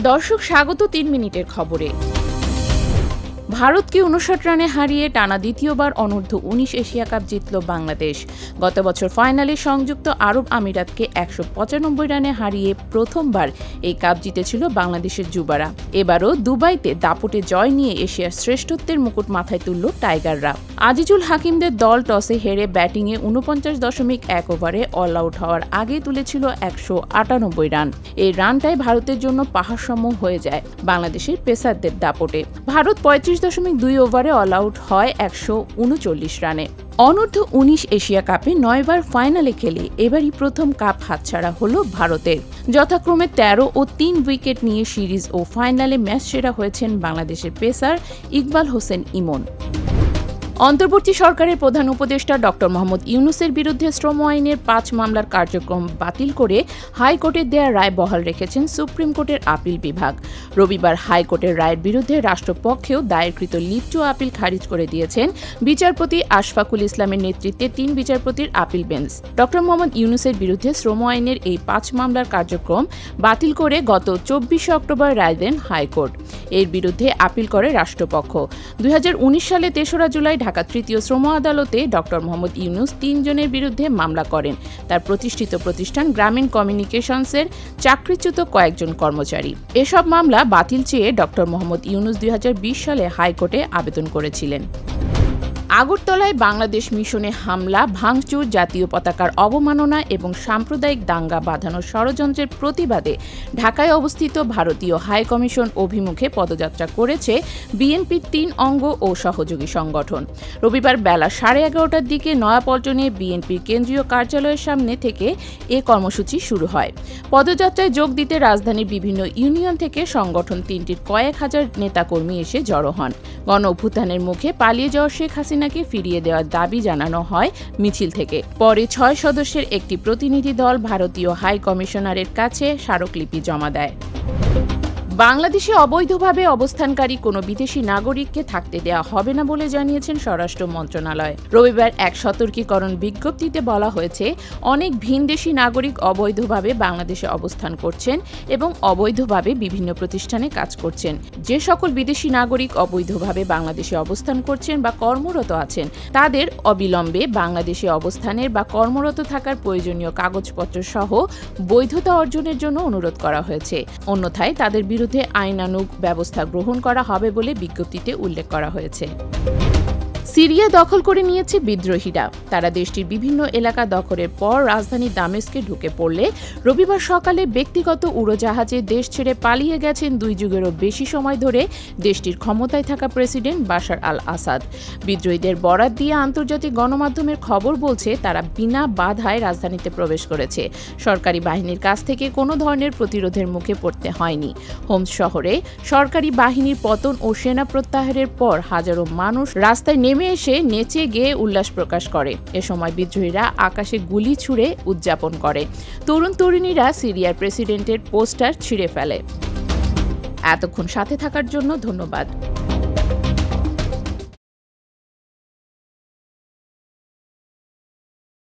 দর্শক স্বাগত ৩ মিনিটের খবরে। ভারতকে ৫৯ রানে হারিয়ে টানা দ্বিতীয়বার অনূর্ধ্ব-১৯ এশিয়া কাপ জিতল বাংলাদেশ। গত বছর ফাইনালে সংযুক্ত আরব আমিরাতকে ১৯৫ রানে হারিয়ে প্রথমবার এই কাপ জিতেছিল বাংলাদেশের যুবারা। এবারও দুবাইতে দাপটে জয় নিয়ে এশিয়ার শ্রেষ্ঠত্বের মুকুট মাথায় তুলল টাইগাররা। আজিজুল হাকিমদের দল টসে হেরে ব্যাটিংয়ে ৪৯.১ ওভারে অল আউট হওয়ার আগে তুলেছিল ১৯৮ রান। এই রানটাই ভারতের জন্য পাহাড়সম হয়ে যায় বাংলাদেশের পেসারদের দাপটে। ভারত ৩৫.২ ওভারে অল আউট হয় ১৩৯ রানে। অনূর্ধ্ব-১৯ এশিয়া কাপে ৯বার ফাইনালে খেলে এবারই প্রথম কাপ হাতছাড়া হল ভারতের। যথাক্রমে ১৩ ও ৩ উইকেট নিয়ে সিরিজ ও ফাইনালে ম্যাচ সেরা হয়েছেন বাংলাদেশের পেসার ইকবাল হোসেন ইমন। অন্তর্বর্তী সরকারের প্রধান উপদেষ্টা ড. মোহাম্মদ ইউনূসের বিরুদ্ধে শ্রম আইনের ৫ মামলার কার্যক্রম বাতিল করে হাইকোর্টের দেয়া রায় বহাল রেখেছেন সুপ্রিম কোর্টের আপিল বিভাগ। রবিবার হাইকোর্টের রায়ের বিরুদ্ধে রাষ্ট্রপক্ষেও দায়েরকৃত লিভ টু আপিল খারিজ করে দিয়েছেন বিচারপতি আশফাকুল ইসলামের নেতৃত্বে ৩ বিচারপতির আপিল বেঞ্চ। ড. মোহাম্মদ ইউনূসের বিরুদ্ধে শ্রম আইনের এই ৫ মামলার কার্যক্রম বাতিল করে গত ২৪ অক্টোবর রায় দেন হাইকোর্ট। এর বিরুদ্ধে আপিল করে রাষ্ট্রপক্ষ। ২০১৯ সালে ৩রা জুলাই ঢাকা তৃতীয় শ্রম আদালতে ড. মোহাম্মদ ইউনূস ৩ জনের বিরুদ্ধে মামলা করেন তার প্রতিষ্ঠিত প্রতিষ্ঠান গ্রামীণ কমিউনিকেশনসের চাকরিচ্যুত কয়েকজন কর্মচারী। এসব মামলা বাতিল চেয়ে ড. মোহাম্মদ ইউনূস ২০২০ সালে হাইকোর্টে আবেদন করেছিলেন। আগরতলায় বাংলাদেশ মিশনে হামলা, ভাঙচুর, জাতীয় পতাকার অবমাননা এবং সাম্প্রদায়িক দাঙ্গা বাঁধানোর ষড়যন্ত্রের প্রতিবাদে ঢাকায় অবস্থিত ভারতীয় হাইকমিশন অভিমুখে পদযাত্রা করেছে বিএনপির ৩ অঙ্গ ও সহযোগী সংগঠন। রবিবার বেলা 11:30টার দিকে নয়াপল্টনে বিএনপির কেন্দ্রীয় কার্যালয়ের সামনে থেকে এ কর্মসূচি শুরু হয়। পদযাত্রায় যোগ দিতে রাজধানীর বিভিন্ন ইউনিয়ন থেকে সংগঠন ৩টির কয়েক হাজার নেতাকর্মী এসে জড়ো হন। গণ অভ্যুত্থানের মুখে পালিয়ে যাওয়া শেখ হাসিনাকে ফিরিয়ে দেওয়ার দাবি জানানো হয় মিছিল থেকে। পরে ৬ সদস্যের একটি প্রতিনিধি দল ভারতীয় হাই কমিশনারের কাছে স্মারকলিপি জমা দেয়। বাংলাদেশে অবৈধভাবে অবস্থানকারী কোনো বিদেশি নাগরিককে থাকতে দেওয়া হবে না বলে জানিয়েছেন স্বরাষ্ট্র মন্ত্রণালয়। রবিবার এক সতর্কীকরণ বিজ্ঞপ্তিতে বলা হয়েছে, অনেক ভিনদেশি নাগরিক অবৈধভাবে বাংলাদেশে অবস্থান করছেন এবং অবৈধভাবে বিভিন্ন প্রতিষ্ঠানে কাজ করছেন। যে সকল বিদেশি নাগরিক অবৈধভাবে বাংলাদেশে অবস্থান করছেন বা কর্মরত আছেন তাদের অবিলম্বে বাংলাদেশে অবস্থানের বা কর্মরত থাকার প্রয়োজনীয় কাগজপত্র সহ বৈধতা অর্জনের জন্য অনুরোধ করা হয়েছে। অন্যথায় তাদের বিরুদ্ধে আইনানুগ ব্যবস্থা গ্রহণ করা হবে বলে বিজ্ঞপ্তিতে উল্লেখ করা হয়েছে। সিরিয়া দখল করে নিয়েছে বিদ্রোহীরা। তারা দেশটির বিভিন্ন এলাকা দখলের পর রাজধানী দামেস্কে ঢুকে পড়লে রবিবার সকালে ব্যক্তিগত উড়োজাহাজে দেশ ছেড়ে পালিয়ে গেছেন ২ যুগেরও বেশি সময় ধরে দেশটির ক্ষমতায় থাকা প্রেসিডেন্ট বাশার আল আসাদ। বিদ্রোহীদের বরাত দিয়ে আন্তর্জাতিক গণমাধ্যমের খবর বলছে, তারা বিনা বাধায় রাজধানীতে প্রবেশ করেছে। সরকারি বাহিনীর কাছ থেকে কোনো ধরনের প্রতিরোধের মুখে পড়তে হয়নি। হোমস শহরে সরকারি বাহিনীর পতন ও সেনা প্রত্যাহারের পর হাজারো মানুষ রাস্তায় নেমে এসে নেচে গেয়ে উল্লাস প্রকাশ করে। এ সময় বিদ্রোহীরা আকাশে গুলি ছুড়ে উদযাপন করে। তরুণ তরুণীরা সিরিয়ার প্রেসিডেন্টের পোস্টার ছিঁড়ে ফেলে। এতক্ষণ সাথে থাকার জন্য ধন্যবাদ।